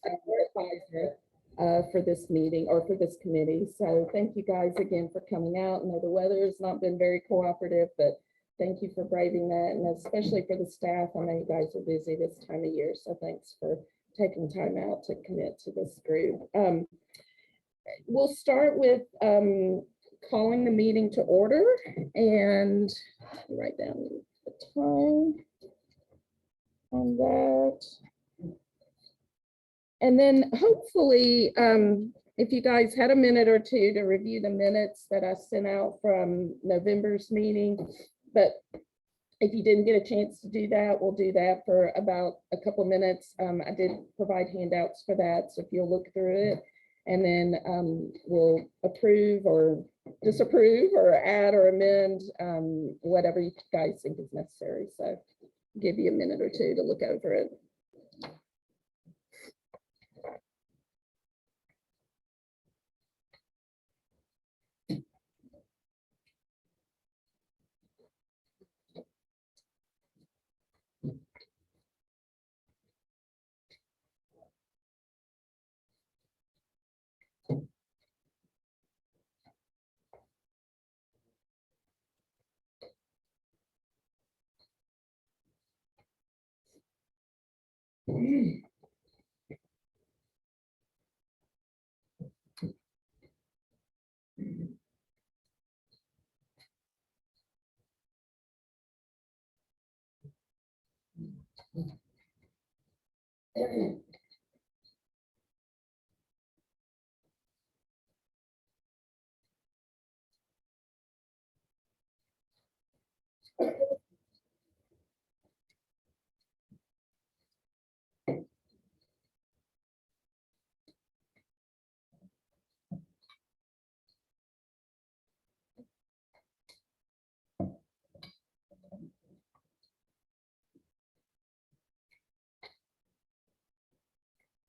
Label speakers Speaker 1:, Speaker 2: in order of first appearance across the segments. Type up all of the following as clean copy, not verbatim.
Speaker 1: advisor for this meeting or for this committee. So thank you guys again for coming out. I know the weather has not been very cooperative, but thank you for braving that, and especially for the staff. I know you guys are busy this time of year, so thanks for taking time out to commit to this group. We'll start with calling the meeting to order, and write down the time on that. And then hopefully, if you guys had a minute or two to review the minutes that I sent out from November's meeting, but if you didn't get a chance to do that, we'll do that for about a couple minutes. I did provide handouts for that, so if you'll look through it, and then we'll approve or disapprove or add or amend whatever you guys think is necessary. So give you a minute or two to look over it.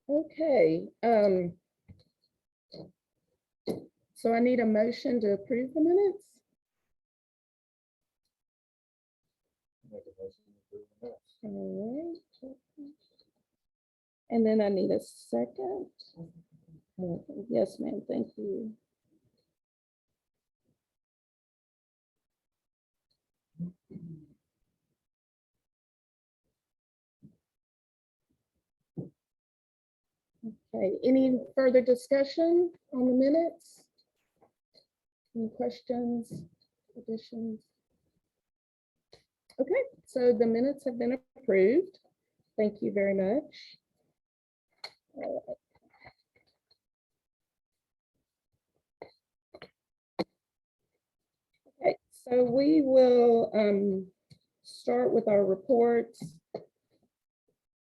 Speaker 1: Okay, so I need a motion to approve the minutes. All right. And then I need a second. Yes, ma'am, thank you. Okay, any further discussion on the minutes? Any questions, additions? Okay, so the minutes have been approved. Thank you very much. Okay, so we will start with our reports.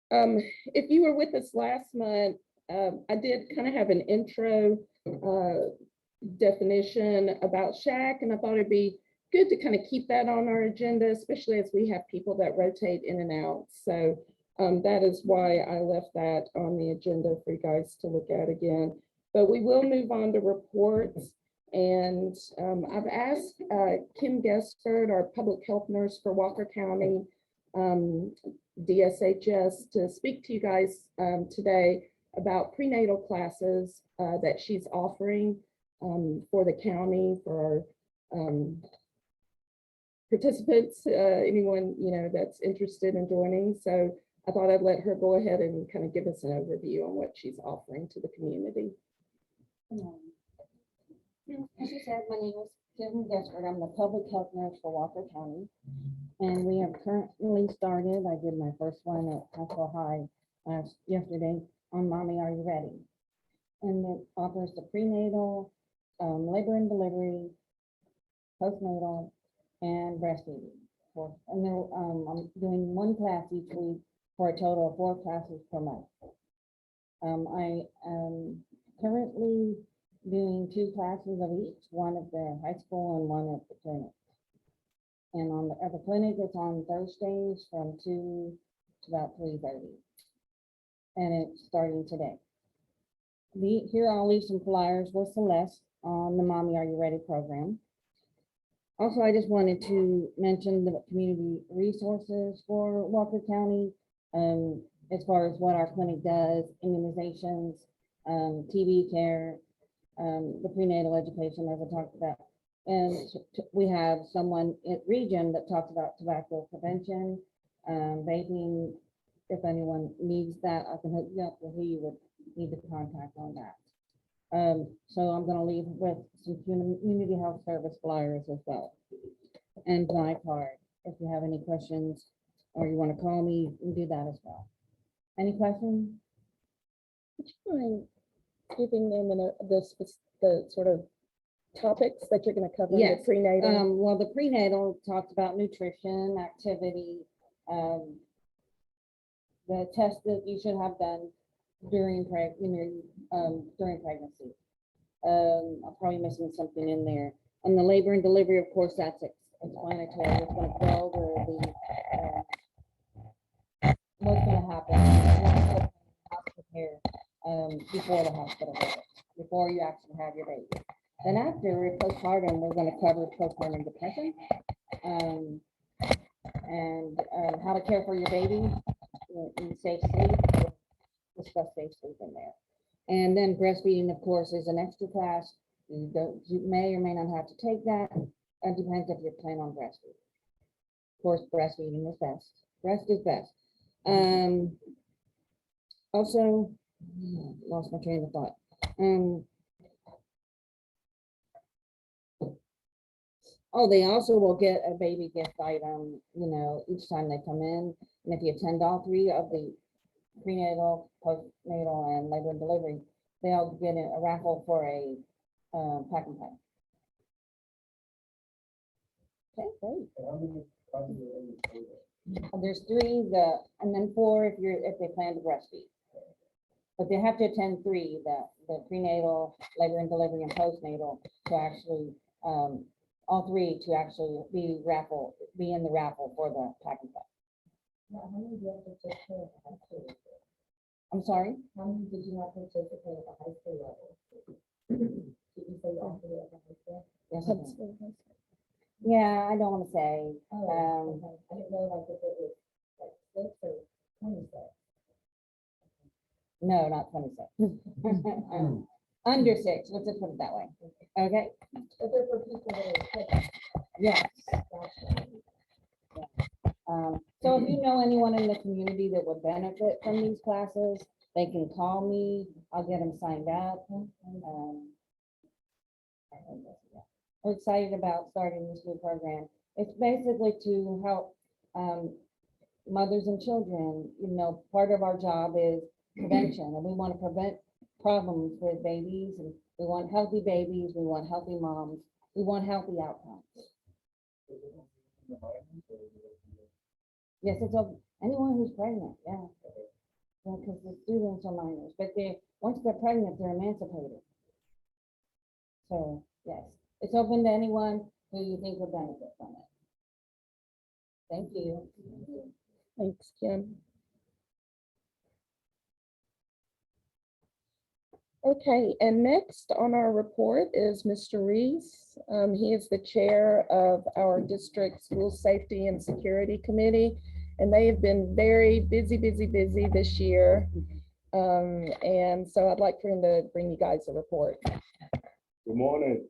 Speaker 1: If you were with us last month, I did kind of have an intro definition about SHAC, and I thought it'd be good to kind of keep that on our agenda, especially as we have people that rotate in and out. So that is why I left that on the agenda for you guys to look at again. But we will move on to reports. And I've asked Kim Gesford, our public health nurse for Walker County DSHS, to speak to you guys today about prenatal classes that she's offering for the county, for our participants, anyone that's interested in joining. So I thought I'd let her go ahead and kind of give us an overview on what she's offering to the community.
Speaker 2: As you said, my name is Kim Gesford. I'm the public health nurse for Walker County, and we have currently started. I did my first one at Castle High yesterday on Mommy, Are You Ready? And it offers the prenatal, labor and delivery, postnatal, and breastfeeding. And then I'm doing one class each week for a total of 4 classes per month. I am currently doing 2 classes of each, one at the high school and one at the clinic. And at the clinic, it's on Thursdays from 2 to about 3:30. And it's starting today. Here I'll leave some flyers with Celeste on the Mommy Are You Ready program. Also, I just wanted to mention the community resources for Walker County. as far as what our clinic does, immunizations, TB care, the prenatal education, as I talked about. And we have someone at Region that talks about tobacco prevention, vaping. If anyone needs that, I can hook you up with who you would need to contact on that. So I'm gonna leave with some community health service flyers as well. And my card, if you have any questions or you wanna call me, you can do that as well. Any questions?
Speaker 1: Would you mind giving them the sort of topics that you're gonna cover in the
Speaker 2: Yes,
Speaker 1: prenatal?
Speaker 2: Well, the prenatal talks about nutrition, activity, the test that you should have done during during pregnancy. I'm probably missing something in there. And the labor and delivery, of course, that's explanatory. It's gonna go over what's gonna happen. Before the hospital visit, before you actually have your baby. Then after postpartum, we're gonna cover postpartum depression, and how to care for your baby in safe sleep. We'll discuss safe sleep in there. And then breastfeeding, of course, is an extra class. You may or may not have to take that. It depends if you're planning on breastfeeding. Of course, breastfeeding is best. Breast is best. Also, lost my train of thought. Oh, they also will get a baby gift item, each time they come in. And if you attend all three of the prenatal, postnatal, and labor and delivery, they'll get a raffle for a pack and play. Okay, great. There's three, and then four if they plan to breastfeed. But they have to attend three, the prenatal, labor and delivery, and postnatal to actually, all three to actually be in the raffle for the pack and play. I'm sorry?
Speaker 3: How many did you have participate at the high school level? Did you say all three at the high school?
Speaker 2: Yes, I did. Yeah, I don't want to say.
Speaker 3: Oh, okay. I didn't know like if it was like 6 or 26.
Speaker 2: No, not 26. Under 6, let's just put it that way. Okay?
Speaker 3: But they're for people that are kids.
Speaker 2: Yes.
Speaker 3: Gotcha.
Speaker 2: So if you know anyone in the community that would benefit from these classes, they can call me. I'll get them signed up. We're excited about starting this new program. It's basically to help mothers and children. Part of our job is prevention, and we want to prevent problems with babies, and we want healthy babies, we want healthy moms, we want healthy outcomes. Yes, it's anyone who's pregnant, yeah. Because the students are minors, but once they're pregnant, they're emancipated. So, yes, it's open to anyone who you think would benefit from it. Thank you.
Speaker 1: Thanks, Kim. Okay, and next on our report is Mr. Reese. He is the chair of our district school safety and security committee, and they have been very busy this year. And so I'd like for him to bring you guys a report.
Speaker 4: Good morning.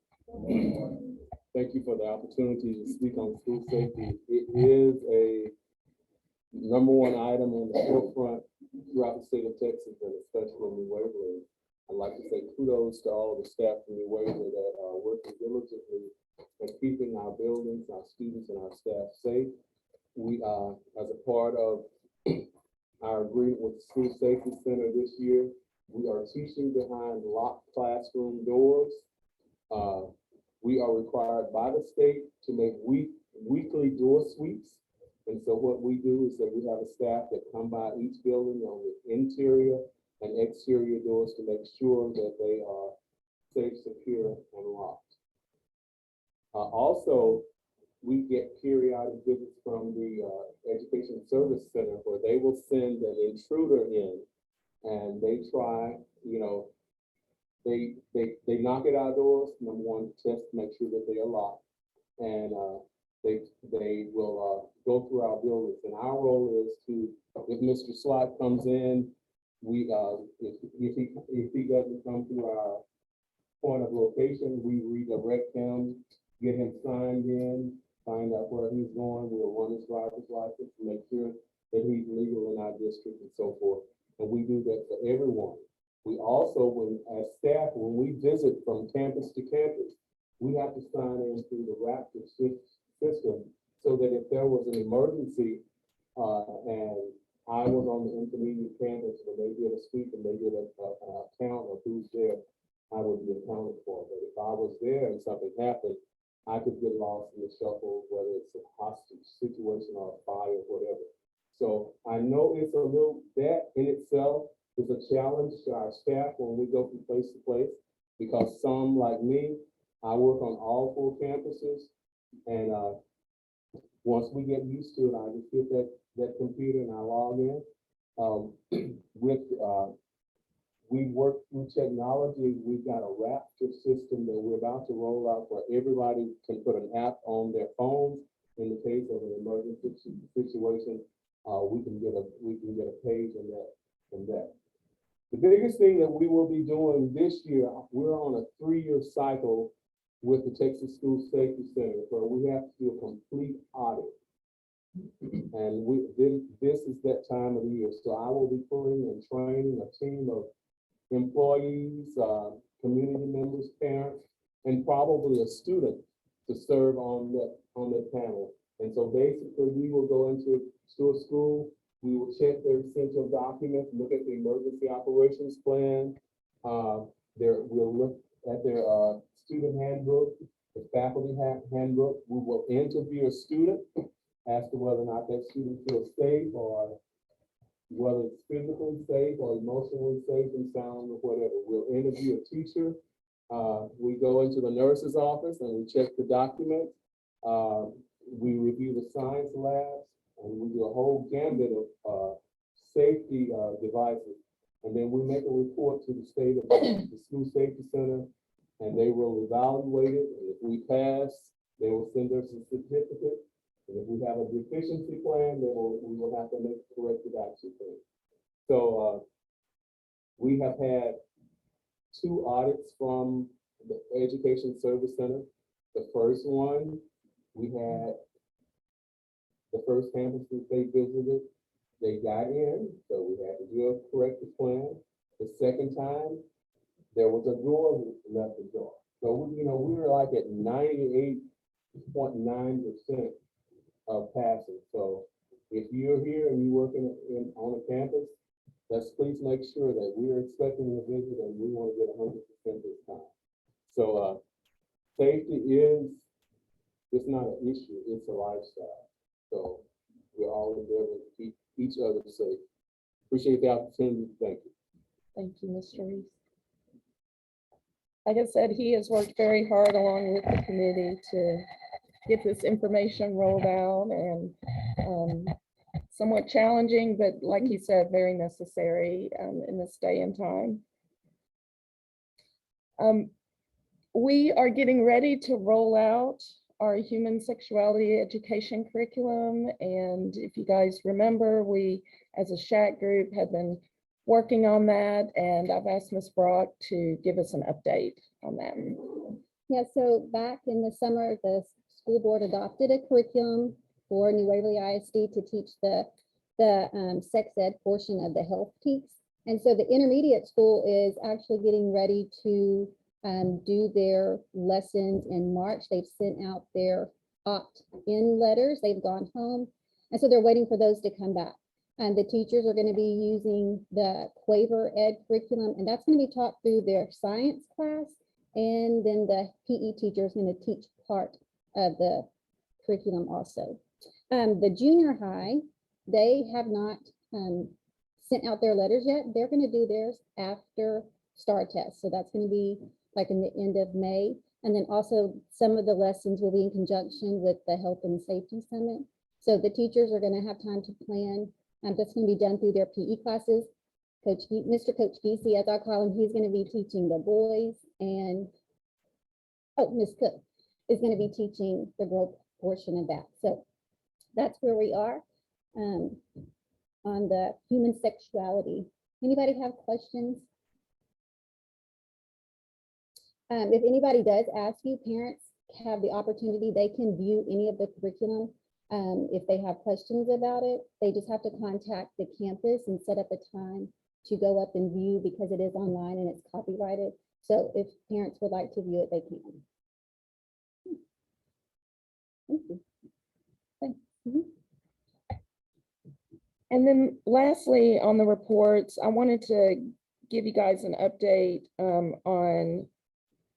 Speaker 4: Thank you for the opportunity to speak on school safety. It is a #1 item on the forefront throughout the state of Texas, and especially in New Waverly. I'd like to say kudos to all of the staff in New Waverly that are working diligently at keeping our buildings, our students, and our staff safe. We are, as a part of our agreement with the School Safety Center this year, we are teaching behind locked classroom doors. We are required by the state to make weekly door sweeps. And so what we do is that we have a staff that come by each building on the interior and exterior doors to make sure that they are safe, secure, and locked. Also, we get periodic visits from the Education Service Center where they will send an intruder in and they try, they knock at our doors, #1, test to make sure that they are locked. And they will go through our buildings. And our role is to, if Mr. Slot comes in, we, if he doesn't come to our point of location, we redirect him, get him signed in, find out where he's going. We'll run his driver's license to make sure that he's legal in our district and so forth. And we do that for everyone. We also, as staff, when we visit from campus to campus, we have to sign in through the Raptor system so that if there was an emergency and I was on the intermediate campus, when they did a sweep and they did a count of who's there, I would be accounted for. But if I was there and something happened, I could get lost in the shuffle, whether it's a hostage situation or a fire, whatever. So I know it's a little, that in itself is a challenge to our staff when we go from place to place, because some, like me, I work on all 4 campuses, and once we get used to it, I just hit that computer and I log in. We work through technology. We've got a Raptor system that we're about to roll out where everybody can put an app on their phones. In the case of an emergency situation, we can get a page in that. The biggest thing that we will be doing this year, we're on a 3-year cycle with the Texas School Safety Center, where we have to do a complete audit. And this is that time of the year. So I will be pulling and training a team of employees, community members, parents, and probably a student to serve on that panel. And so basically we will go into a school, we will check their essential documents, look at the emergency operations plan. We'll look at their student handbook, the faculty handbook. We will interview a student as to whether or not that student feels safe, or whether it's physically safe or emotionally safe and sound or whatever. We'll interview a teacher. We go into the nurse's office and we check the documents. We review the science labs, and we do a whole gambit of safety devices. And then we make a report to the state of the School Safety Center, and they will evaluate it. And if we pass, they will send us a certificate. And if we have a deficiency plan, then we will have to make a corrective action plan. So we have had 2 audits from the Education Service Center. The first one, we had the first campus that they visited. They got in, so we had to do a corrective plan. The second time, there was a door left ajar. So we were like at 98.9% of passing. So if you're here and you're working on a campus, let's please make sure that we're expecting a visit and we want to get 100% this time. So safety it's not an issue, it's a lifestyle. So we're all endeavoring to keep each other safe. Appreciate the opportunity. Thank you.
Speaker 1: Thank you, Mr. Reese. Like I said, he has worked very hard along with the committee to get this information rolled out, and somewhat challenging, but like he said, very necessary in this day and time. We are getting ready to roll out our human sexuality education curriculum. And if you guys remember, we as a SHAC group have been working on that, and I've asked Ms. Brock to give us an update on that.
Speaker 5: Yeah, so back in the summer, the school board adopted a curriculum for New Waverly ISD to teach the sex ed portion of the health peaks. And so the intermediate school is actually getting ready to do their lessons in March. They've sent out their opt-in letters. They've gone home. And so they're waiting for those to come back. And the teachers are going to be using the Quaver Ed curriculum, and that's going to be taught through their science class. And then the PE teacher is going to teach part of the curriculum also. The junior high, they have not sent out their letters yet. They're going to do theirs after STAR test. So that's going to be like in the end of May. And then also some of the lessons will be in conjunction with the Health and Safety Summit. So the teachers are going to have time to plan. That's going to be done through their PE classes. Mr. Coach Geesey, as I call him, he's going to be teaching the boys, and Ms. Cook is going to be teaching the portion of that. So that's where we are on the human sexuality. Anybody have questions? If anybody does ask you, parents have the opportunity, they can view any of the curriculum. If they have questions about it, they just have to contact the campus and set up a time to go up and view, because it is online and it's copyrighted. So if parents would like to view it, they can. Thank you. Thanks.
Speaker 1: And then lastly, on the reports, I wanted to give you guys an update on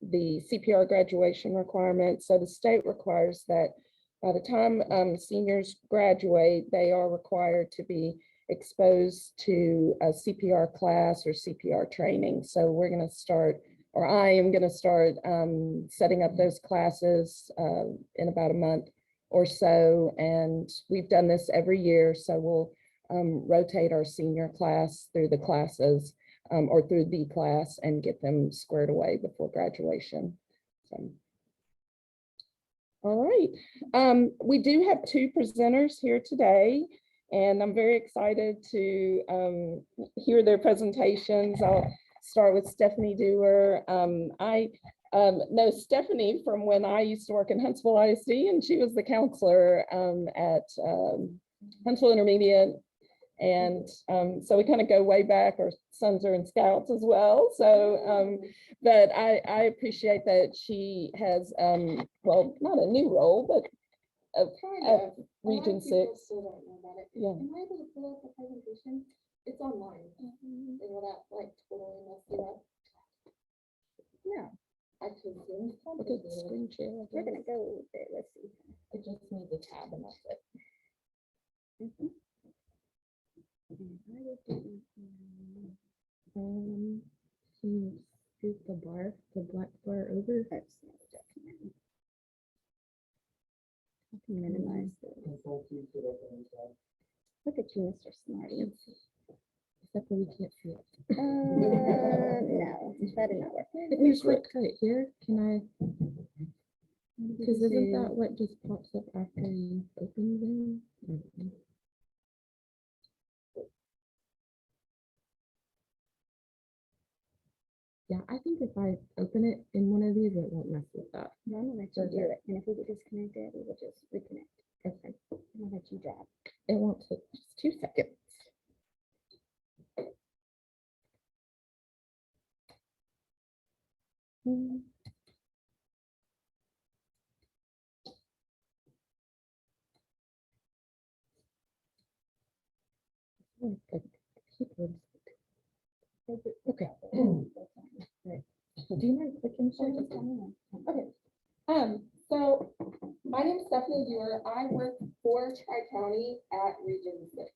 Speaker 1: the CPR graduation requirements. So the state requires that by the time seniors graduate, they are required to be exposed to a CPR class or CPR training. So we're going to start, or I am going to start setting up those classes in about a month or so. And we've done this every year. So we'll rotate our senior class through the classes or through the class and get them squared away before graduation. So. All right, we do have two presenters here today, and I'm very excited to hear their presentations. I'll start with Stephanie Dewar. I know Stephanie from when I used to work in Huntsville ISD, and she was the counselor at Huntsville Intermediate. And so we kind of go way back. Our sons are in Scouts as well. So, but I appreciate that she has, well, not a new role, but of Region 6.
Speaker 3: Still don't know about it.
Speaker 1: Yeah.
Speaker 3: Am I able to pull up the presentation? It's online. And will that like totally mess you up?
Speaker 1: Yeah.
Speaker 3: I can zoom.
Speaker 1: Look at the screen share.
Speaker 5: We're gonna go there. Let's see.
Speaker 3: It just needs a tab and that's it.
Speaker 1: Can you scoot the black bar over?
Speaker 5: That's not the document. I can minimize this. Look at you, Mr. Smarty.
Speaker 1: Except we can't see it.
Speaker 5: No, that did not work.
Speaker 1: If you click right here, can I? Because isn't that what just pops up after you open them? Yeah, I think if I open it in one of these, it won't mess with that.
Speaker 5: I'm gonna let you do it, and if we get disconnected, we will just reconnect.
Speaker 1: Okay,
Speaker 5: I'm gonna let you drive.
Speaker 1: it won't take just 2 seconds. Okay. Right. Do you mind clicking share? Just tell me.
Speaker 3: Okay. So my name is Stephanie Dewar. I work for Tri-County at Region 6.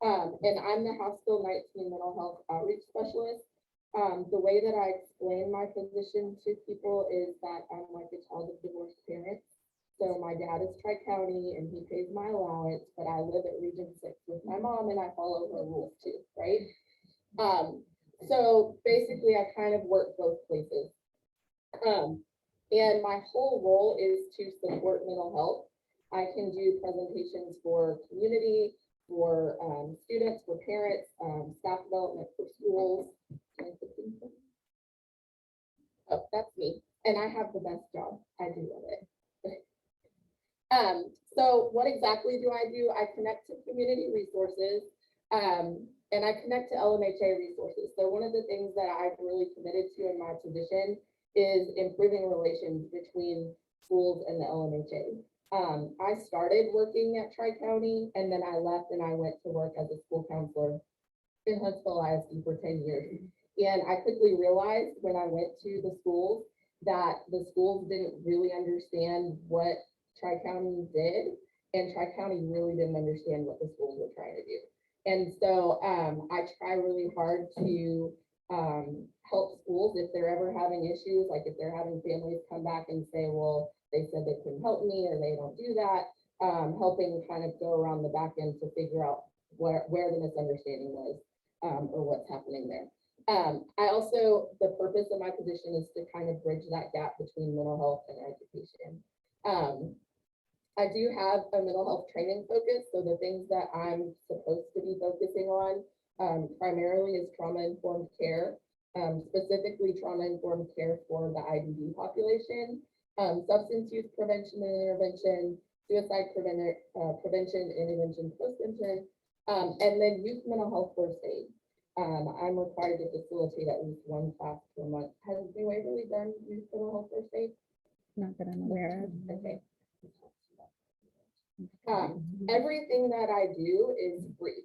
Speaker 3: And I'm the House Bill 19 mental health outreach specialist. The way that I explain my position to people is that I'm like a child of divorced parents. So my dad is Tri-County and he pays my allowance, but I live at Region 6 with my mom and I follow her rules too, right? So basically I kind of work both places. And my whole role is to support mental health. I can do presentations for community, for students, for parents, staff development for schools. Oh, that's me. And I have the best job. I do love it. So what exactly do? I connect to community resources and I connect to LMHA resources. So one of the things that I've really committed to in my position is improving relations between schools and the LMHA. I started working at Tri-County and then I left and I went to work as a school counselor in Huntsville ISD for 10 years. And I quickly realized when I went to the schools that the schools didn't really understand what Tri-County did, and Tri-County really didn't understand what the schools were trying to do. And so I try really hard to help schools if they're ever having issues, like if they're having families come back and say, well, they said they couldn't help me or they don't do that, helping kind of go around the back end to figure out where the misunderstanding was or what's happening there. I also, the purpose of my position is to kind of bridge that gap between mental health and education. I do have a mental health training focus, so the things that I'm supposed to be focusing on primarily is trauma-informed care, specifically trauma-informed care for the IDD population, substance use prevention and intervention, suicide prevention, intervention, postvention, and then youth mental health first aid. I'm required to facilitate at least one class per month. Has New Waverly done youth mental health first aid?
Speaker 5: Not that I'm aware of.
Speaker 3: Okay. Everything that I do is free.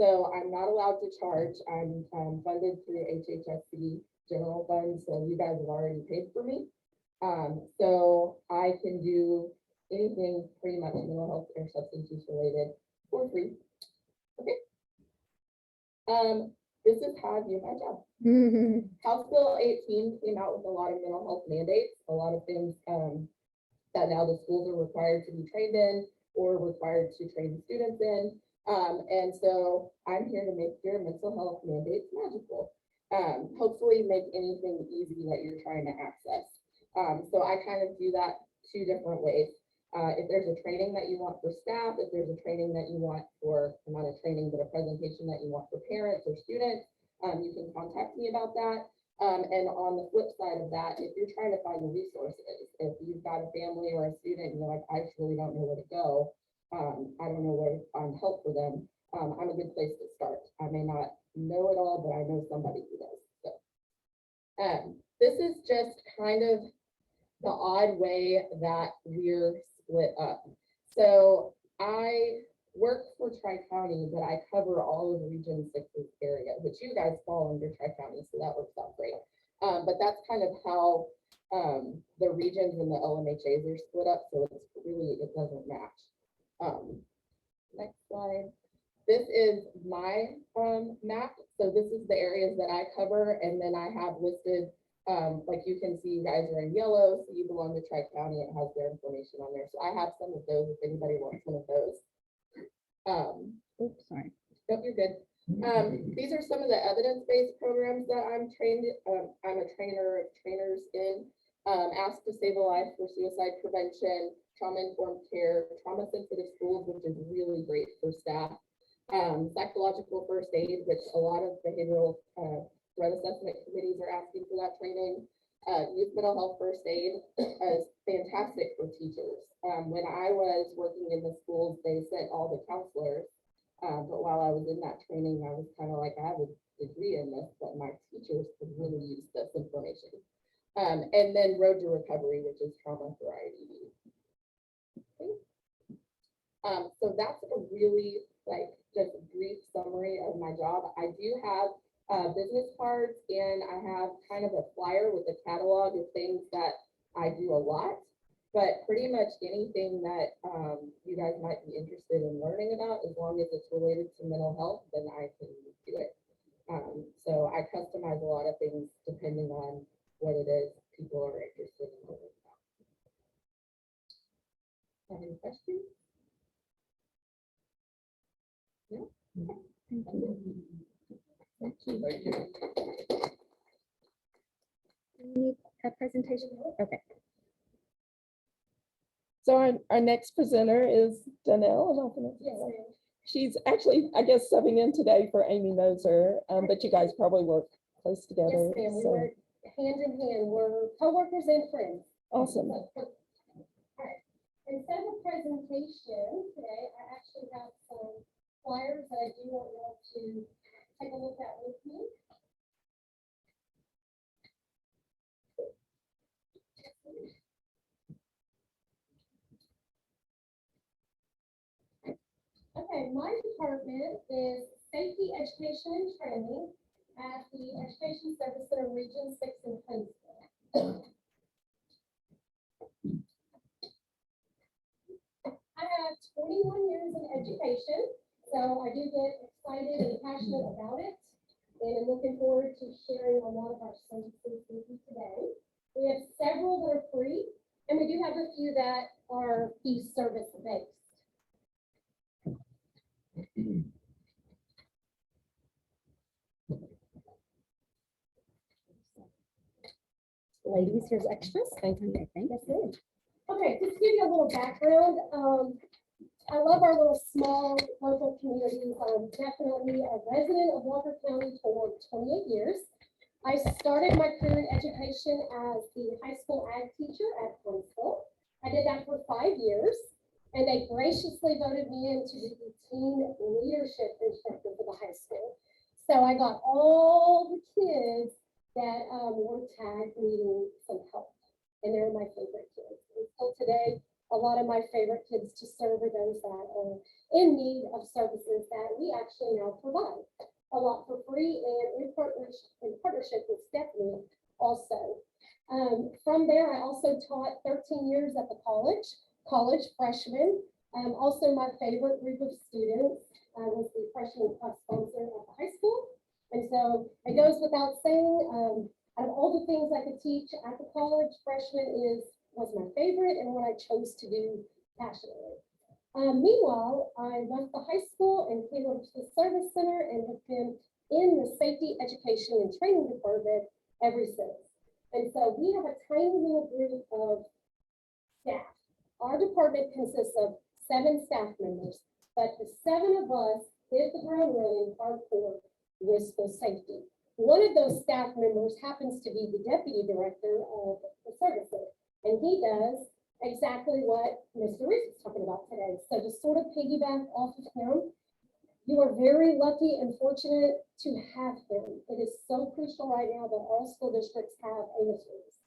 Speaker 3: So I'm not allowed to charge. I'm funded through HHSC general fund, so you guys have already paid for me. So I can do anything pretty much mental health or substance use related for free. Okay. This is how I view my job. House Bill 18 came out with a lot of mental health mandates, a lot of things that now the schools are required to be trained in or required to train students in. And so I'm here to make your mental health mandates magical. Hopefully make anything easy that you're trying to access. So I kind of do that two different ways. If there's a training that you want for staff, if there's a training that you want for, not a training, but a presentation that you want for parents or students, you can contact me about that. And on the flip side of that, if you're trying to find the resources, if you've got a family or a student, and you're like, I just really don't know where to go, I don't know where to find help for them, I'm a good place to start. I may not know it all, but I know somebody who does. So this is just kind of the odd way that we're split up. So I work for Tri-County, but I cover all of Region 6's area, which you guys fall under Tri-County, so that works out great. But that's kind of how the regions and the LMHAs are split up, so it's really, it doesn't match. Next slide. This is my map. So this is the areas that I cover, and then I have listed, like you can see, you guys are in yellow, so you belong to Tri-County. It has their information on there. So I have some of those if anybody wants one of those.
Speaker 5: Oops, sorry.
Speaker 3: Nope, you're good. These are some of the evidence-based programs that I'm trained. I'm a trainer of trainers in. Ask to Save a Life for suicide prevention, trauma-informed care, trauma-sensitive schools, which is really great for staff. Psychological first aid, which a lot of behavioral threat assessment committees are asking for that training. Youth mental health first aid is fantastic for teachers. When I was working in the schools, they sent all the counselors, but while I was in that training, I was kind of like, I have a degree in this, but my teachers could really use this information. And then Road to Recovery, which is trauma for IDD. Okay. So that's a really just a brief summary of my job. I do have business cards, and I have kind of a flyer with a catalog of things that I do a lot, but pretty much anything that you guys might be interested in learning about, as long as it's related to mental health, then I can do it. So I customize a lot of things depending on what it is people are interested in learning about. Have any questions? No?
Speaker 5: Thank you.
Speaker 4: Thank you.
Speaker 5: You need a presentation? Okay.
Speaker 1: So our next presenter is Danelle. Am I pronouncing it right? She's actually, I guess, subbing in today for Amy Moser, but you guys probably work close together.
Speaker 6: Yes, ma'am. We
Speaker 1: so-
Speaker 6: work hand in hand. We're coworkers and friends.
Speaker 1: Awesome.
Speaker 6: Instead of a presentation today, I actually have some flyers that I do want you all to take a look at with me. Okay, my department is safety, education, and training at the Education Service Center Region 6 in Huntsville. I have 21 years in education, so I do get excited and passionate about it. And I'm looking forward to sharing a lot of our services with you today. We have several that are free, and we do have a few that are fee service based.
Speaker 5: Ladies, here's extras. Thank you.
Speaker 6: Yes, ma'am. Okay, just to give you a little background, I love our little small local communities. I'm definitely a resident of Walker County for 28 years. I started my career in education as the high school ag teacher at Huntsville. I did that for 5 years, and they graciously voted me in to be the team leadership instructor for the high school. So I got all the kids that were tagged needing some help, and they're my favorite kids. And still today, a lot of my favorite kids to serve are those that are in need of services that we actually now provide. A lot for free and in partnership with Stephanie also. From there, I also taught 13 years at the college freshman. Also my favorite group of students was the freshman class sponsor at the high school. And so it goes without saying, out of all the things I could teach at the college, freshman was my favorite and what I chose to do passionately. Meanwhile, I left the high school and came over to the service center and have been in the safety education and training department ever since. And so we have a tiny little group of staff. Our department consists of 7 staff members, but the 7 of us hit the ground running hardcore with school safety. One of those staff members happens to be the deputy director of the service center, and he does exactly what Mr. Reese is talking about today. So to sort of piggyback off of him, you are very lucky and fortunate to have him. It is so crucial right now that all school districts have a Mr. Reese.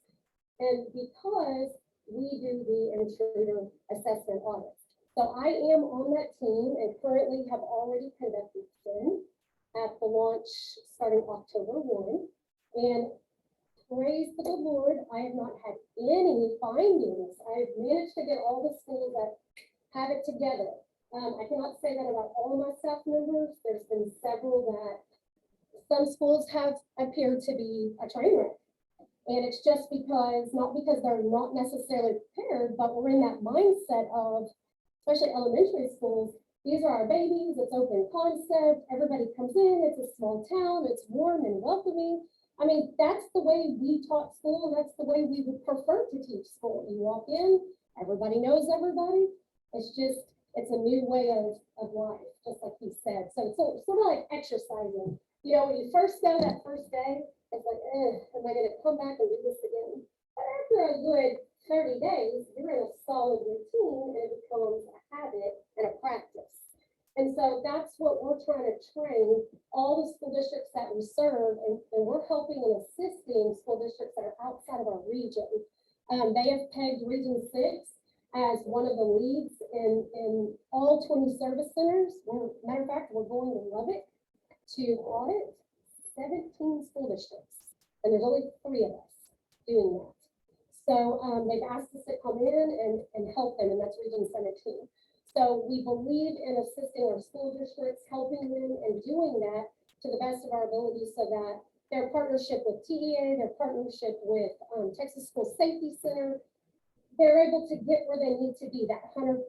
Speaker 6: And because we do the intruder assessment audits. So I am on that team and currently have already conducted 10 at the launch starting October 1. And praise the good Lord, I have not had any findings. I've managed to get all the schools that have it together. I cannot say that about all of my staff members. There's been several that some schools have appeared to be a train wreck. And it's just because, not because they're not necessarily prepared, but we're in that mindset of, especially elementary schools, these are our babies, it's open concept, everybody comes in, it's a small town, it's warm and welcoming. I mean, that's the way we taught school, and that's the way we would prefer to teach school. You walk in, everybody knows everybody. It's just, it's a new way of life, just like he said. So it's sort of like exercising. You know, when you first go that first day, it's like, am I gonna come back and do this again? But after a good 30 days, you're in a solid routine and it becomes a habit and a practice. And so that's what we're trying to train all the school districts that we serve, and we're helping and assisting school districts that are outside of our region. They have pegged Region 6 as one of the leads in all 20 service centers. Matter of fact, we're going to Lubbock to audit 17 school districts, and there's only 3 of us doing that. So they've asked us to come in and help them, and that's Region 17. So we believe in assisting our school districts, helping them and doing that to the best of our ability so that their partnership with TEA, their partnership with Texas School Safety Center, they're able to get where they need to be, that 100%.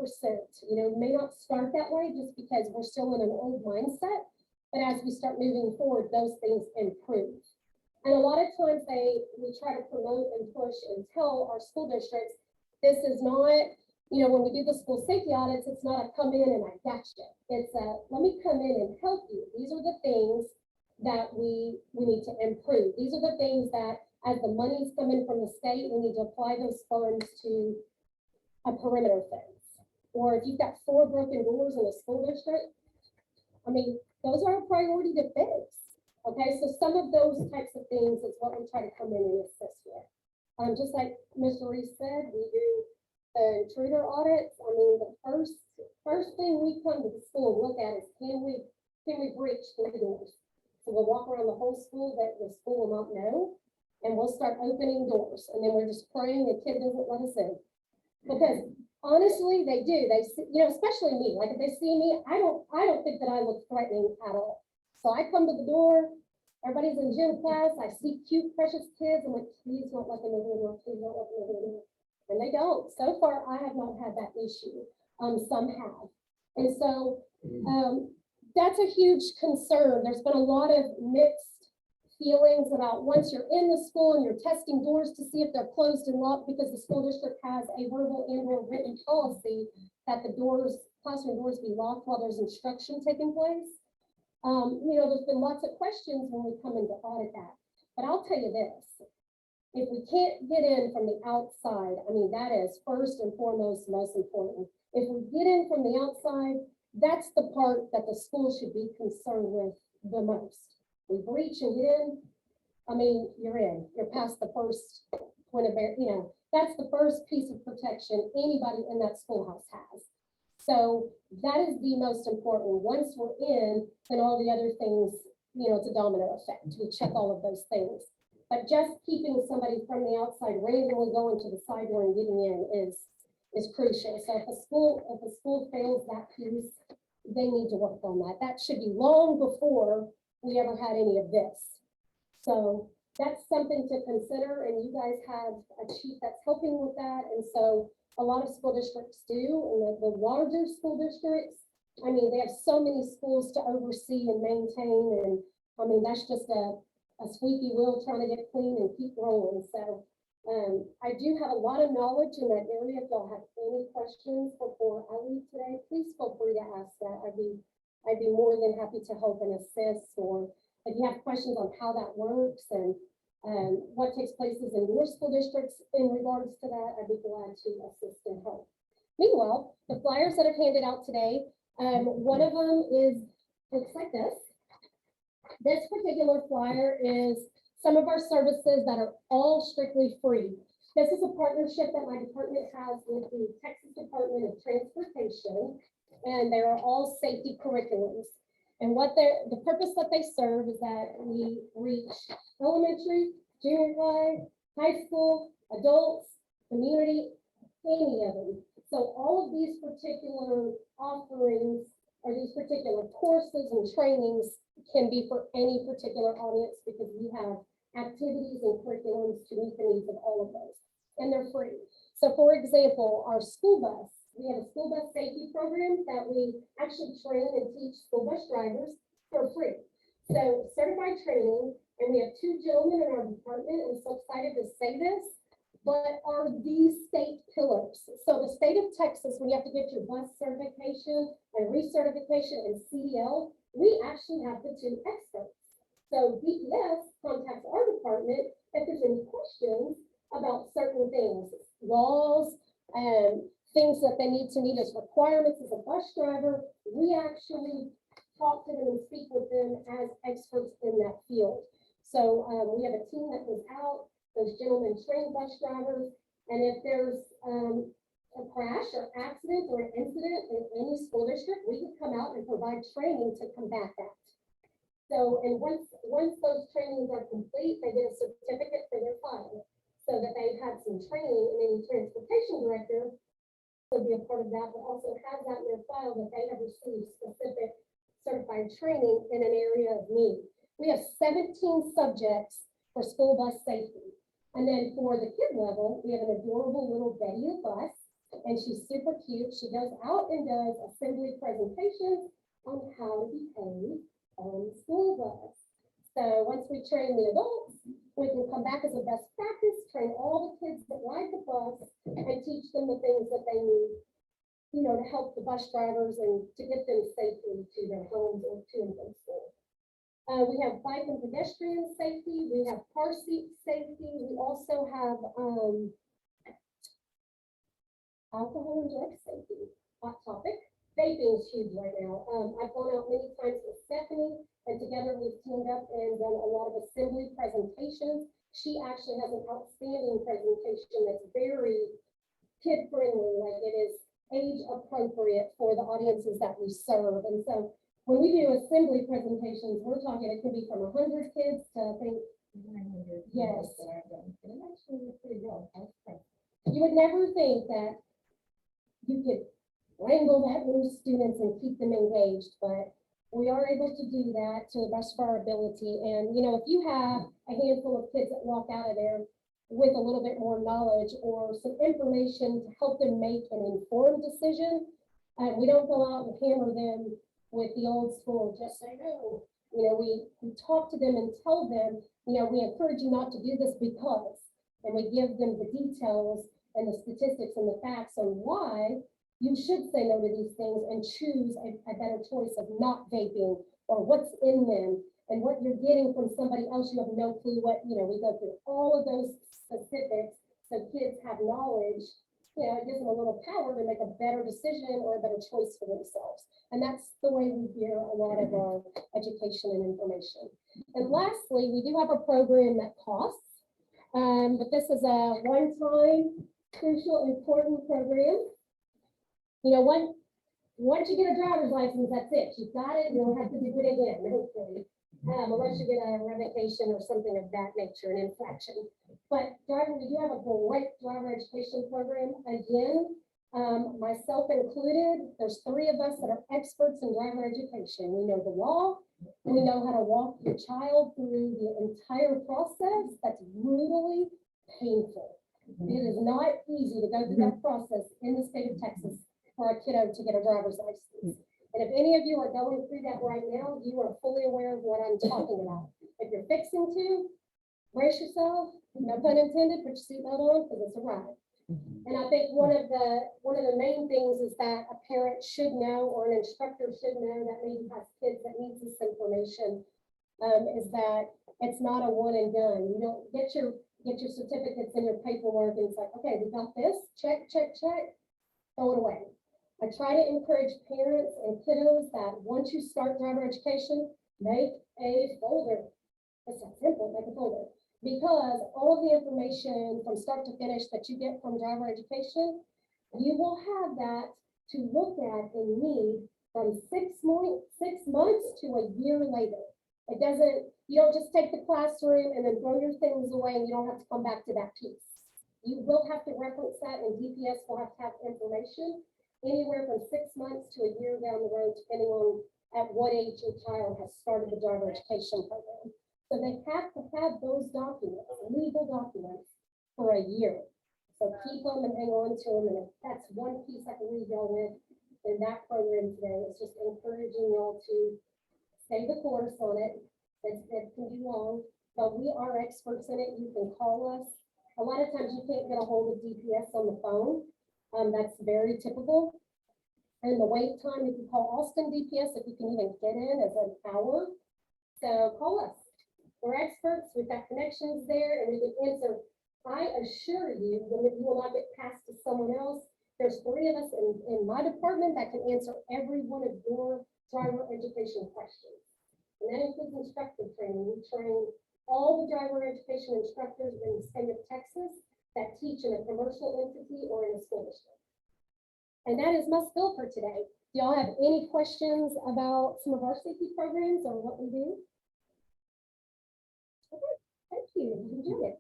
Speaker 6: You know, may not start that way just because we're still in an old mindset, but as we start moving forward, those things improve. And a lot of times we try to promote and push and tell our school districts, this is not, you know, when we do the school safety audits, it's not a come in and I gotcha. It's a, let me come in and help you. These are the things that we need to improve. These are the things that as the money's coming from the state, we need to apply those funds to a perimeter fence. Or if you've got 4 broken doors in a school district, I mean, those are a priority to fix. Okay, so some of those types of things is what we try to come in and assist with. Just like Mr. Reese said, we do the intruder audits. I mean, the first thing we come to the school and look at is can we breach 3 doors? So we'll walk around the whole school that the school will not know, and we'll start opening doors, and then we're just praying the kid doesn't let us in. Because honestly, they do. They see, you know, especially me. Like if they see me, I don't think that I look threatening at all. So I come to the door, everybody's in gym class, I see cute, precious kids, I'm like, please don't let them in, please don't let them in. And they don't. So far, I have not had that issue. Some have. And so that's a huge concern. There's been a lot of mixed feelings about once you're in the school and you're testing doors to see if they're closed and locked, because the school district has a verbal and or written policy that the doors, classroom doors be locked while there's instruction taking place. There's been lots of questions when we come in to audit that. But I'll tell you this, if we can't get in from the outside, I mean, that is first and foremost, most important. If we get in from the outside, that's the part that the school should be concerned with the most. We breach and get in, I mean, you're in, you're past the first point of, that's the first piece of protection anybody in that schoolhouse has. So that is the most important. Once we're in, then all the other things, it's a domino effect. We check all of those things. But just keeping somebody from the outside randomly going to the side door and getting in is crucial. So if a school fails that piece, they need to work on that. That should be long before we ever had any of this. So that's something to consider, and you guys have a chief that's helping with that. And so a lot of school districts do, and the larger school districts, I mean, they have so many schools to oversee and maintain, and I mean, that's just a squeaky wheel trying to get clean and keep rolling. So I do have a lot of knowledge in that area. If y'all have any questions before I leave today, please feel free to ask that. I'd be more than happy to help and assist, or if you have questions on how that works and what takes place in your school districts in regards to that, I'd be glad to assist and help. Meanwhile, the flyers that I've handed out today, one of them looks like this. This particular flyer is some of our services that are all strictly free. This is a partnership that my department has with the Texas Department of Transportation, and they are all safety curriculums. And the purpose that they serve is that we reach elementary, junior high school, adults, community, any of them. So all of these particular offerings or these particular courses and trainings can be for any particular audience, because we have activities and curriculums to meet the needs of all of those, and they're free. So for example, our school bus, we have a school bus safety program that we actually train and teach school bus drivers for free. So certified training, and we have 2 gentlemen in our department, I'm so excited to say this, but are these state pillars. So the state of Texas, when you have to get your bus certification and recertification and CDL, we actually have the 2 experts. So DPS contacts our department if there's any questions about certain things, laws, and things that they need to meet as requirements as a bus driver. We actually talk to them and speak with them as experts in that field. So we have a team that goes out, those gentlemen train bus drivers, and if there's a crash or accident or an incident in any school district, we can come out and provide training to combat that. So, and once those trainings are complete, they get a certificate for their file, so that they've had some training, and any transportation director will be a part of that, but also has that in their file that they have received specific certified training in an area of need. We have 17 subjects for school bus safety. And then for the kid level, we have an adorable little Betty the bus, and she's super cute. She goes out and does assembly presentations on how to behave on the school bus. So once we train the adults, we can come back as a best practice, train all the kids that ride the bus, and teach them the things that they need, to help the bus drivers and to get them safely to their homes or to and from school. We have bike and pedestrian safety. We have car seat safety. We also have alcohol and drug safety. Hot topic. Vaping is huge right now. I've gone out many times with Stephanie, and together we've teamed up and done a lot of assembly presentations. She actually has an outstanding presentation that's very kid friendly, like it is age appropriate for the audiences that we serve. And so when we do assembly presentations, we're talking, it could be from 100 kids to I think 900. Yes. And actually pretty good. You would never think that you could wrangle that many students and keep them engaged, but we are able to do that to the best of our ability. And, if you have a handful of kids that walk out of there with a little bit more knowledge or some information to help them make an informed decision, we don't go out and hammer them with the old school, just say no. we talk to them and tell them, we encourage you not to do this because, and we give them the details and the statistics and the facts on why you should say no to these things and choose a better choice of not vaping or what's in them and what you're getting from somebody else. You have no clue what, we go through all of those specifics so kids have knowledge. It gives them a little power to make a better decision or a better choice for themselves. And that's the way we gear a lot of our education and information. And lastly, we do have a program that costs, but this is a one-time, crucial, important program. Once you get a driver's license, that's it. You've got it. You don't have to do it again, hopefully, unless you get a revocation or something of that nature, an infraction. But we do have a great driver education program. Again, myself included, there's 3 of us that are experts in driver education. We know the law, and we know how to walk your child through the entire process. That's brutally painful. It is not easy to go through that process in the state of Texas for a kiddo to get a driver's license. And if any of you are going through that right now, you are fully aware of what I'm talking about. If you're fixing to, brace yourself, no pun intended, put your seatbelt on because it's a ride. And I think one of the main things is that a parent should know, or an instructor should know, that maybe has kids that needs this information, is that it's not a one and done. You don't get your certificates and your paperwork and it's like, okay, we got this, check, throw it away. I try to encourage parents and kiddos that once you start driver education, make a folder. It's that simple, make a folder. Because all of the information from start to finish that you get from driver education, you will have that to look at and need from 6 months to a year later. You don't just take the classroom and then throw your things away and you don't have to come back to that piece. You will have to reference that, and DPS will have to have information anywhere from 6 months to a year down the road, depending on at what age your child has started the driver education program. So they have to have those documents, legal documents, for a year. So keep them and hang on to them. And if that's one piece I can leave y'all with in that program today, it's just encouraging y'all to stay the course on it. It can be long, but we are experts in it. You can call us. A lot of times you can't get a hold of DPS on the phone. That's very typical. And the wait time, if you call Austin DPS, if you can even get in, is an hour. So call us. We're experts. We've got connections there, and we can answer. I assure you that you will not get passed to someone else. There's 3 of us in my department that can answer every one of your driver education questions. And that includes instructor training. We train all the driver education instructors in the state of Texas that teach in a commercial entity or in a school district. And that is my spill for today. Do y'all have any questions about some of our safety programs or what we do? Okay, thank you. Enjoy it.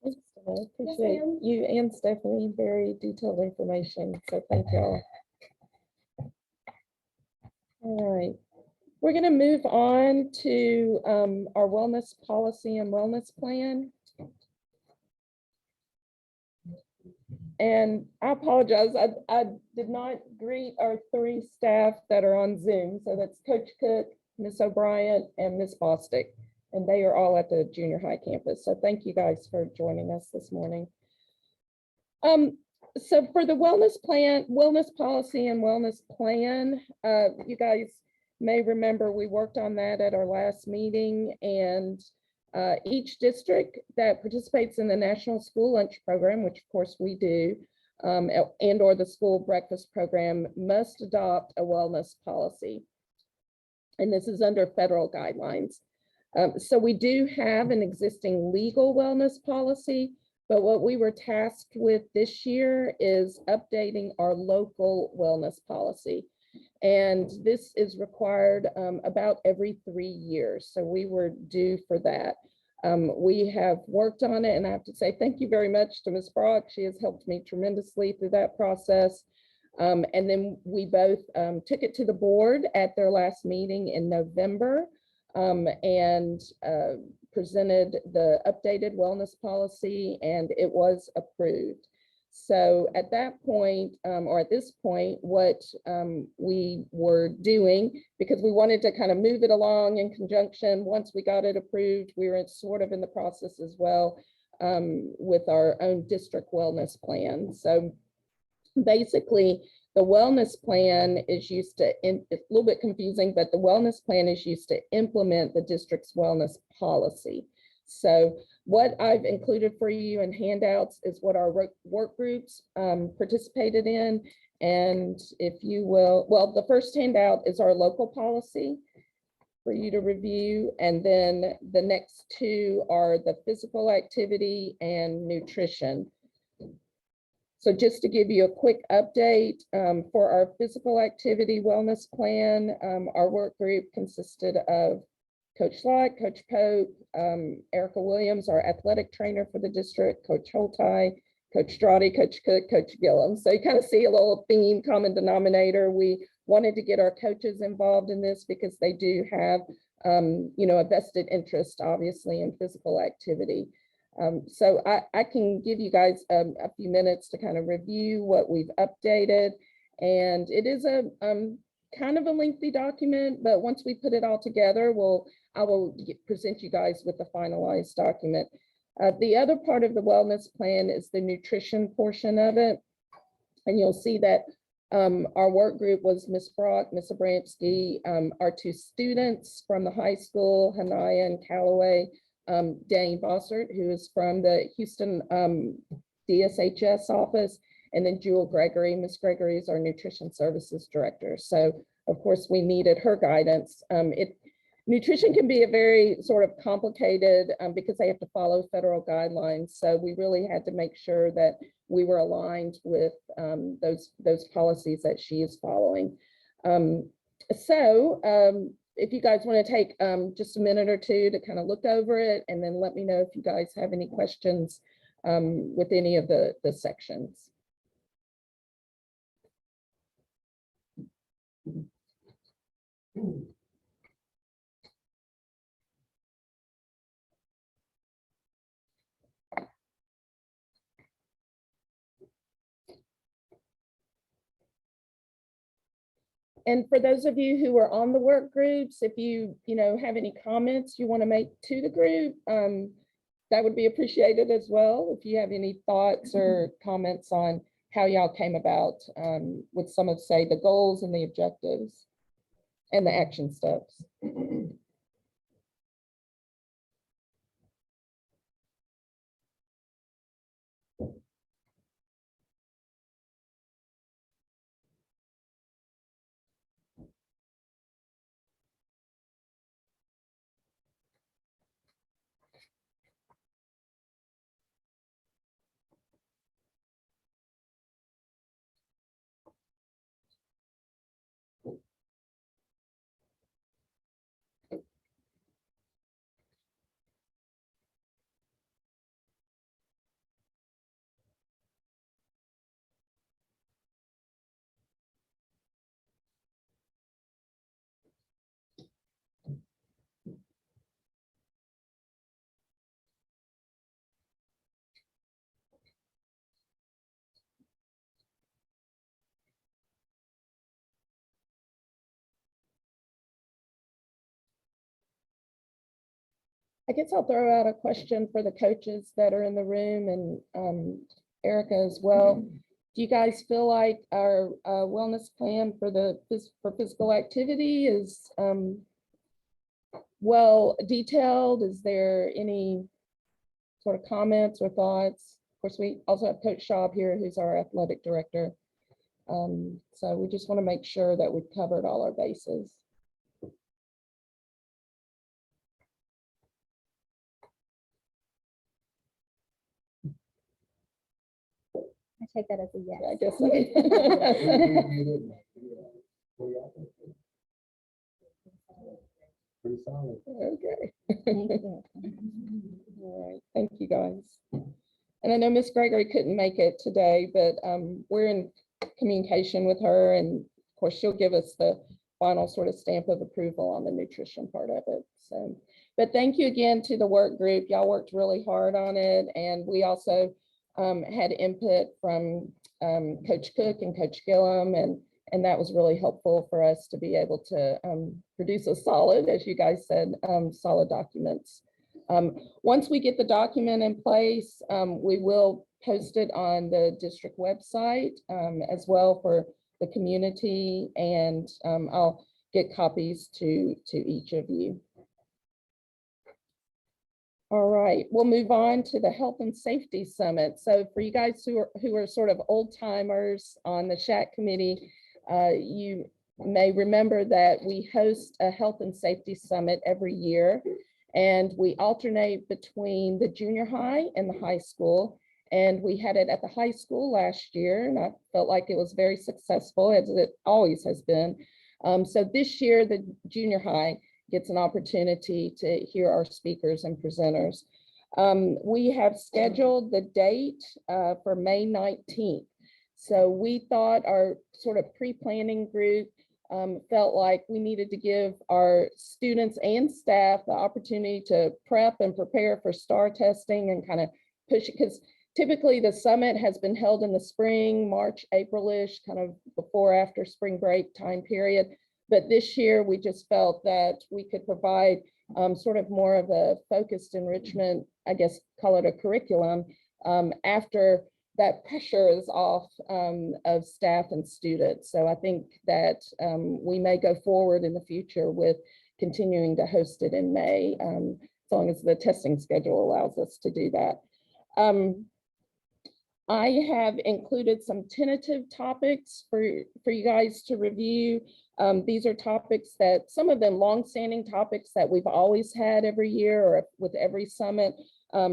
Speaker 1: Thanks, Stephanie.
Speaker 6: Yes,
Speaker 1: Appreciate
Speaker 6: ma'am.
Speaker 1: you and Stephanie, very detailed information. So thank y'all. All right. We're going to move on to our wellness policy and wellness plan. And I apologize, I did not greet our 3 staff that are on Zoom. So that's Coach Cook, Miss O'Brien, and Miss Bostick. And they are all at the junior high campus. So thank you guys for joining us this morning. So for the wellness policy and wellness plan, you guys may remember we worked on that at our last meeting, and each district that participates in the National School Lunch Program, which of course we do, and or the school breakfast program, must adopt a wellness policy. And this is under federal guidelines. So we do have an existing legal wellness policy, but what we were tasked with this year is updating our local wellness policy. And this is required about every 3 years. So we were due for that. We have worked on it, and I have to say thank you very much to Ms. Brock. She has helped me tremendously through that process. And then we both took it to the board at their last meeting in November and presented the updated wellness policy, and it was approved. So at that point, or at this point, what we were doing, because we wanted to kind of move it along in conjunction, once we got it approved, we were sort of in the process as well with our own district wellness plan. So basically, the wellness plan is used to, it's a little bit confusing, but the wellness plan is used to implement the district's wellness policy. So what I've included for you in handouts is what our work groups participated in. And if you will, well, the first handout is our local policy for you to review. And then the next two are the physical activity and nutrition. So just to give you a quick update for our physical activity wellness plan, our work group consisted of Coach Lott, Coach Pope, Erica Williams, our athletic trainer for the district, Coach Holtai, Coach Strati, Coach Cook, Coach Gillum. So you kind of see a little theme, common denominator. We wanted to get our coaches involved in this because they do have, a vested interest, obviously, in physical activity. So I can give you guys a few minutes to kind of review what we've updated. And it is a kind of a lengthy document, but once we put it all together, I will present you guys with the finalized document. The other part of the wellness plan is the nutrition portion of it. And you'll see that our work group was Ms. Brock, Ms. Abramsky, our two students from the high school, Hanaya and Callaway, Dane Bossert, who is from the Houston DSHS office, and then Jewel Gregory. Ms. Gregory is our nutrition services director. So of course we needed her guidance. Nutrition can be a very sort of complicated because they have to follow federal guidelines. So we really had to make sure that we were aligned with those policies that she is following. If you guys want to take just a minute or two to kind of look over it, and then let me know if you guys have any questions with any of the sections. And for those of you who are on the work groups, if you have any comments you want to make to the group, that would be appreciated as well. If you have any thoughts or comments on how y'all came about with some of, say, the goals and the objectives and the action steps. I guess I'll throw out a question for the coaches that are in the room and Erica as well. Do you guys feel like our wellness plan for physical activity is well detailed? Is there any sort of comments or thoughts? Of course, we also have Coach Schaub here, who's our athletic director. So we just want to make sure that we've covered all our bases.
Speaker 5: I take that as a yes.
Speaker 1: I guess so.
Speaker 4: Pretty solid.
Speaker 1: Okay.
Speaker 5: Thank you.
Speaker 1: All right, thank you guys. And I know Miss Gregory couldn't make it today, but we're in communication with her, and of course she'll give us the final sort of stamp of approval on the nutrition part of it. So, but thank you again to the work group. Y'all worked really hard on it, and we also had input from Coach Cook and Coach Gillum, and that was really helpful for us to be able to produce a solid, as you guys said, solid documents. Once we get the document in place, we will post it on the district website as well for the community, and I'll get copies to each of you. All right, we'll move on to the Health and Safety Summit. So for you guys who are sort of old timers on the SHAC committee, you may remember that we host a Health and Safety Summit every year, and we alternate between the junior high and the high school. And we had it at the high school last year, and I felt like it was very successful, as it always has been. So this year, the junior high gets an opportunity to hear our speakers and presenters. We have scheduled the date for May 19th. So we thought our sort of pre-planning group felt like we needed to give our students and staff the opportunity to prep and prepare for STAR testing and kind of push it, because typically the summit has been held in the spring, March, April-ish, kind of before, after spring break time period. But this year we just felt that we could provide sort of more of a focused enrichment, I guess, call it a curriculum, after that pressure is off of staff and students. So I think that we may go forward in the future with continuing to host it in May, as long as the testing schedule allows us to do that. I have included some tentative topics for you guys to review. These are topics that, some of them longstanding topics that we've always had every year or with every summit.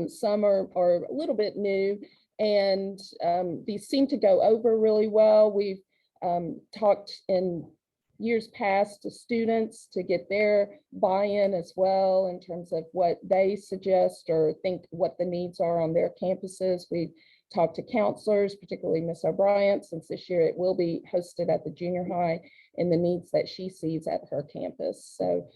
Speaker 1: Some are a little bit new, and these seem to go over really well. We've talked in years past to students to get their buy-in as well in terms of what they suggest or think what the needs are on their campuses. We've talked to counselors, particularly Miss O'Brien, since this year it will be hosted at the junior high, and the needs that she sees at her campus. So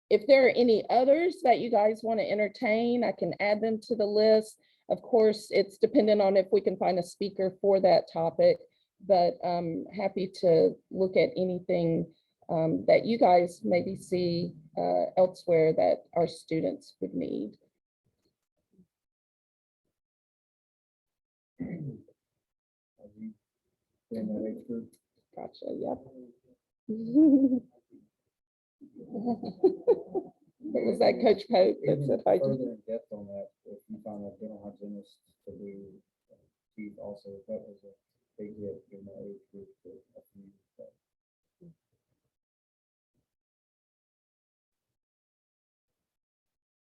Speaker 1: if there are any others that you guys want to entertain, I can add them to the list. Of course, it's dependent on if we can find a speaker for that topic, but I'm happy to look at anything that you guys maybe see elsewhere that our students would need. Gotcha, yep. It was that Coach Pope that said, hi.
Speaker 7: Further in depth on that, if you find a dental hygienist to do teeth also, that was a big hit in my age group for a few years back.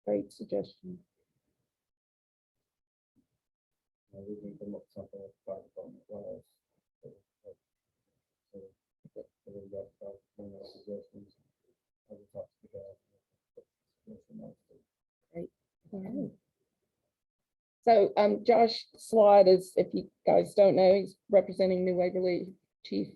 Speaker 1: Great suggestion.
Speaker 7: We can come up with something with the fire department wise. So we got about 20 suggestions. I will talk to the guys.
Speaker 1: Great. All right. So Josh Slot is, if you guys don't know, he's representing New Waverly Chief,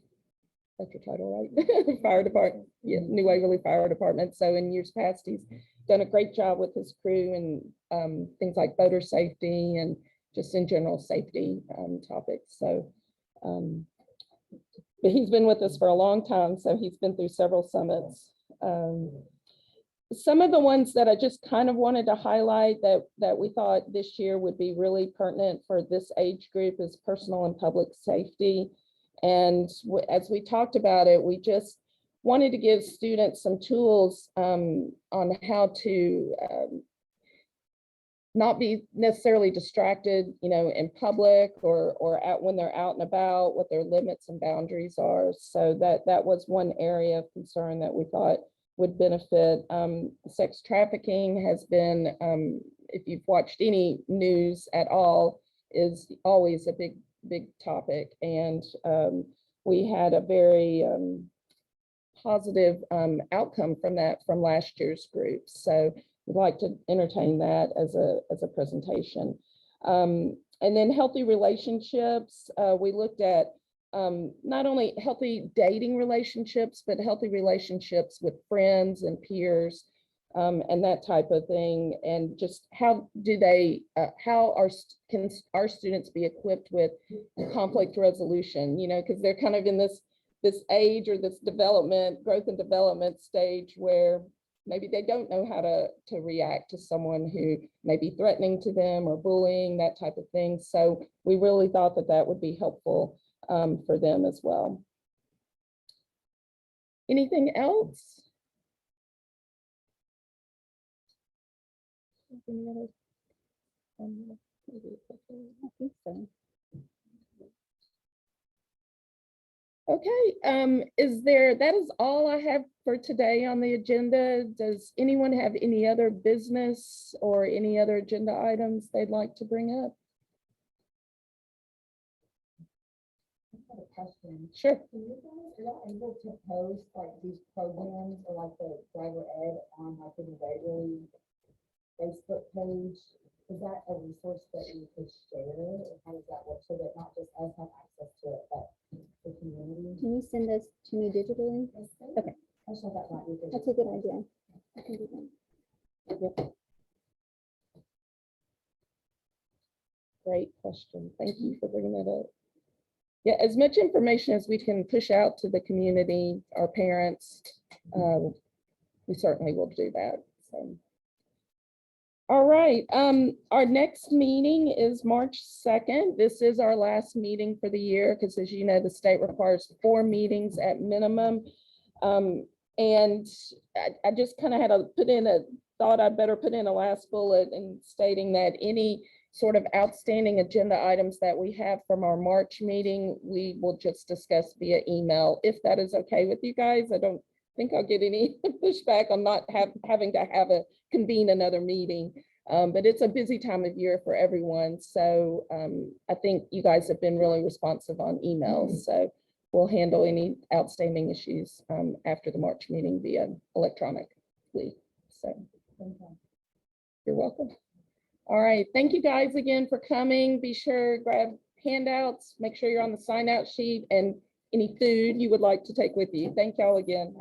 Speaker 1: that's your title, right? Fire Department, yeah, New Waverly Fire Department. So in years past, he's done a great job with his crew and things like boater safety and just in general safety topics. So, but he's been with us for a long time, so he's been through several summits. Some of the ones that I just kind of wanted to highlight that we thought this year would be really pertinent for this age group is personal and public safety. And as we talked about it, we just wanted to give students some tools on how to not be necessarily distracted, you know, in public or out when they're out and about, what their limits and boundaries are. So that was one area of concern that we thought would benefit. Sex trafficking has been, if you've watched any news at all, is always a big topic. And we had a very positive outcome from that from last year's group. So we'd like to entertain that as a presentation. And then healthy relationships, we looked at not only healthy dating relationships, but healthy relationships with friends and peers. and that type of thing. And just how do they, how can our students be equipped with conflict resolution, you know, because they're kind of in this age or this growth and development stage where maybe they don't know how to react to someone who may be threatening to them or bullying, that type of thing. So we really thought that that would be helpful for them as well. Anything else? Any other?
Speaker 5: I think so.
Speaker 1: Okay, that is all I have for today on the agenda. Does anyone have any other business or any other agenda items they'd like to bring up?
Speaker 2: I have a question.
Speaker 1: Sure.
Speaker 2: Can you guys, are y'all able to post like these programs or like the driver ed on like the Waverly Facebook page? Is that a resource that you could share, or how does that work, so that not just us have access to it, but the community?
Speaker 5: Can you send this to me digitally? Okay.
Speaker 2: I just thought that might be good.
Speaker 5: That's a good idea. I can do that.
Speaker 1: Great question. Thank you for bringing that up. Yeah, as much information as we can push out to the community, our parents, we certainly will do that. So. All right, our next meeting is March 2nd. This is our last meeting for the year because, as you know, the state requires 4 meetings at minimum. And I just kind of had to thought I'd better put in a last bullet and stating that any sort of outstanding agenda items that we have from our March meeting, we will just discuss via email, if that is okay with you guys. I don't think I'll get any pushback on not having to convene another meeting. But it's a busy time of year for everyone. So I think you guys have been really responsive on emails. So we'll handle any outstanding issues after the March meeting via electronically. So you're welcome. All right, thank you guys again for coming. Be sure grab handouts, make sure you're on the sign out sheet, and any food you would like to take with you. Thank y'all again.